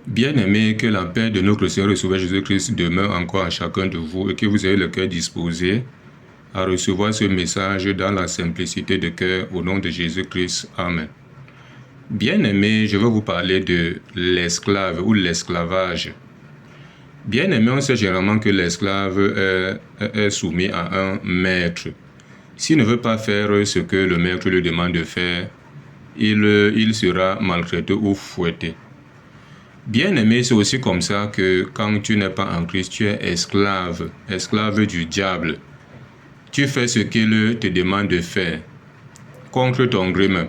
Bien-aimés, que la paix de notre Seigneur et Sauveur Jésus-Christ demeure encore à chacun de vous et que vous ayez le cœur disposé à recevoir ce message dans la simplicité de cœur au nom de Jésus-Christ. Amen. Bien-aimés, je vais vous parler de l'esclave ou l'esclavage. Bien-aimés, on sait généralement que l'esclave est soumis à un maître. S'il ne veut pas faire ce que le maître lui demande de faire, il sera maltraité ou fouetté. Bien-aimé, c'est aussi comme ça que quand tu n'es pas en Christ, tu es esclave du diable. Tu fais ce qu'il te demande de faire, contre ton gré même.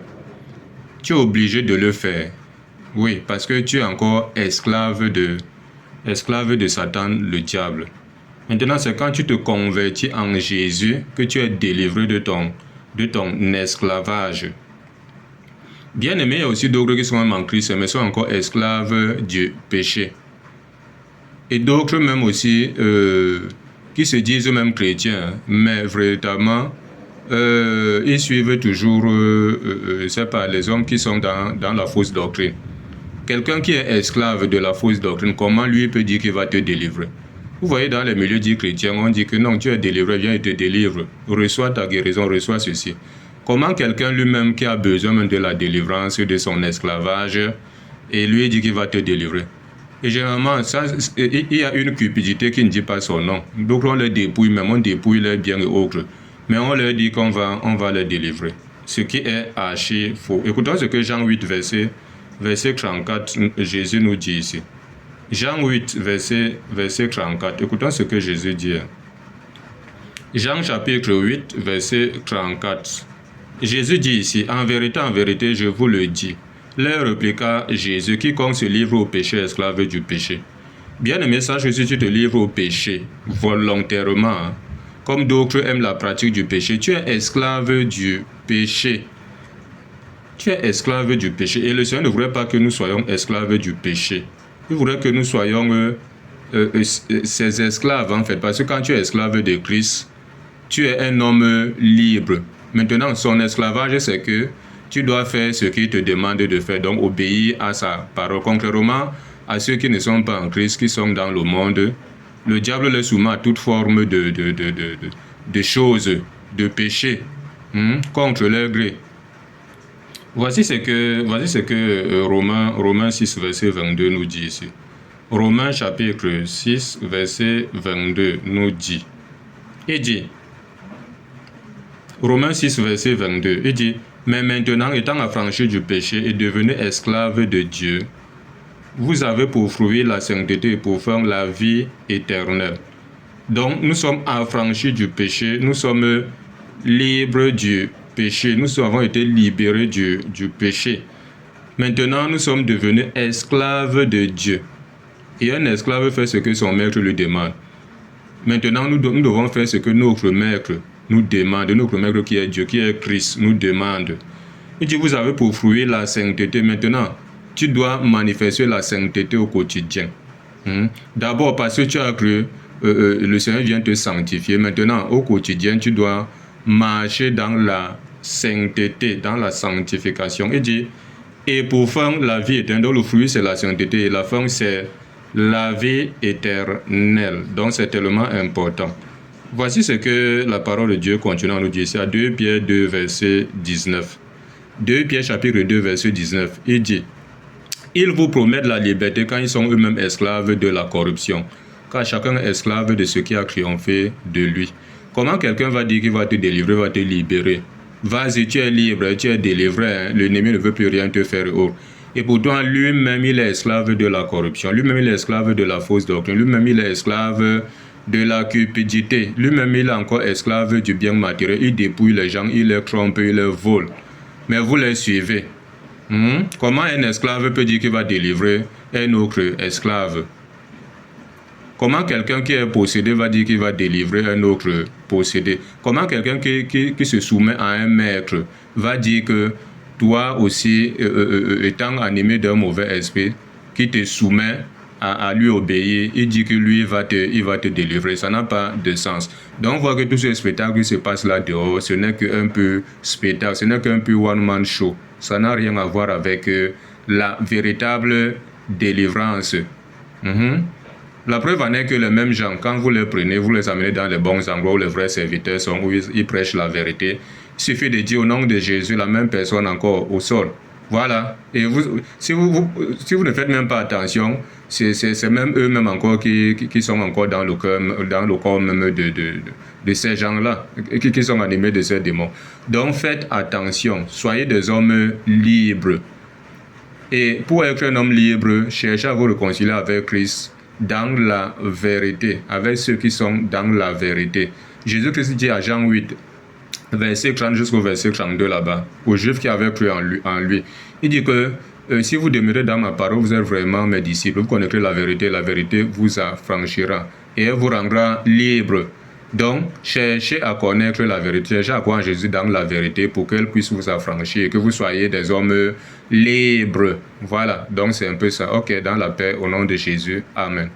Tu es obligé de le faire. Oui, parce que tu es encore esclave de Satan, le diable. Maintenant, c'est quand tu te convertis en Jésus que tu es délivré de ton esclavage. Bien-aimés, il y a aussi d'autres qui sont même en Christ, mais sont encore esclaves du péché. Et d'autres même aussi qui se disent même chrétiens, mais véritablement, ils suivent toujours, c'est pas les hommes qui sont dans la fausse doctrine. Quelqu'un qui est esclave de la fausse doctrine, comment lui peut dire qu'il va te délivrer? Vous voyez, dans les milieux dits chrétiens, on dit que non, tu es délivré, viens et te délivre. Reçois ta guérison, reçois ceci. Comment quelqu'un lui-même qui a besoin de la délivrance de son esclavage, et lui dit qu'il va te délivrer? Et généralement, il y a une cupidité qui ne dit pas son nom. Donc on les dépouille, même on dépouille les biens et autres. Mais on leur dit qu'on va les délivrer. Ce qui est archi faux. Écoutons ce que Jean 8, verset 34, Jésus nous dit ici. Jean 8, verset 34. Écoutons ce que Jésus dit. Jean chapitre 8, verset 34. Jésus dit ici, en vérité, je vous le dis. Leur répliqua Jésus, quiconque se livre au péché est esclave du péché. Bien-aimé, sache que si tu te livres au péché volontairement, comme d'autres aiment la pratique du péché, tu es esclave du péché. Tu es esclave du péché. Et le Seigneur ne voudrait pas que nous soyons esclaves du péché. Il voudrait que nous soyons ses esclaves, en fait. Parce que quand tu es esclave de Christ, tu es un homme libre. Maintenant, son esclavage, c'est que tu dois faire ce qu'il te demande de faire, donc obéir à sa parole. Contrairement à ceux qui ne sont pas en Christ, qui sont dans le monde, le diable les soumet à toute forme de choses, de péché, contre leur gré. Voici ce que Romains 6, verset 22 nous dit ici. Romains chapitre 6, verset 22 nous dit. Il dit, Romains 6, verset 22, il dit, mais maintenant, étant affranchis du péché et devenus esclaves de Dieu, vous avez pour fruit la sainteté et pour faire la vie éternelle. Donc, nous sommes affranchis du péché, nous sommes libres du péché, nous avons été libérés du péché. Maintenant, nous sommes devenus esclaves de Dieu. Et un esclave fait ce que son maître lui demande. Maintenant, nous devons faire ce que notre maître nous demande, notre maître qui est Dieu, qui est Christ, nous demande. Il dit, vous avez pour fruit la sainteté. Maintenant, tu dois manifester la sainteté au quotidien. D'abord, parce que tu as cru, le Seigneur vient te sanctifier. Maintenant, au quotidien, tu dois marcher dans la sainteté, dans la sanctification. Il dit, et pour faire la vie éternelle, donc le fruit c'est la sainteté, et la fin c'est la vie éternelle. Donc c'est tellement important. Voici ce que la parole de Dieu continue à nous dire. C'est à 2 Pierre 2, verset 19. 2 Pierre chapitre 2, verset 19. Il dit, ils vous promettent la liberté quand ils sont eux-mêmes esclaves de la corruption, car chacun est esclave de ce qui a triomphé de lui. Comment quelqu'un va dire qu'il va te délivrer, va te libérer? Vas-y, tu es libre, tu es délivré, l'ennemi ne veut plus rien te faire. Et pourtant, lui-même, il est esclave de la corruption, lui-même, il est esclave de la fausse doctrine, lui-même, il est esclave de la cupidité, lui-même, il est encore esclave du bien matériel, il dépouille les gens, il les trompe, il les vole. Mais vous les suivez. Comment un esclave peut dire qu'il va délivrer un autre esclave? Comment quelqu'un qui est possédé va dire qu'il va délivrer un autre possédé? Comment quelqu'un qui se soumet à un maître va dire que toi aussi, étant animé d'un mauvais esprit, qui te soumet à lui obéir, il dit que lui il va te délivrer? Ça n'a pas de sens. Donc on voit que tout ce spectacle qui se passe là dehors, ce n'est qu'un peu spectacle, ce n'est qu'un peu one-man show. Ça n'a rien à voir avec la véritable délivrance. La preuve en est que les mêmes gens, quand vous les prenez, vous les amenez dans les bons endroits où les vrais serviteurs sont, où ils prêchent la vérité. Il suffit de dire au nom de Jésus, la même personne encore au sol. Voilà. Et si vous ne faites même pas attention, c'est même eux-mêmes encore qui sont encore dans le corps même de ces gens-là, qui sont animés de ces démons. Donc faites attention, soyez des hommes libres. Et pour être un homme libre, cherchez à vous réconcilier avec Christ dans la vérité, avec ceux qui sont dans la vérité. Jésus-Christ dit à Jean 8, verset 30 jusqu'au verset 32 là-bas, aux Juifs qui avaient cru en lui. Il dit que si vous demeurez dans ma parole, vous êtes vraiment mes disciples, vous connaîtrez la vérité vous affranchira et elle vous rendra libre. Donc, cherchez à connaître la vérité, cherchez à croire en Jésus dans la vérité pour qu'elle puisse vous affranchir et que vous soyez des hommes libres. Voilà, donc c'est un peu ça. Ok, dans la paix, au nom de Jésus. Amen.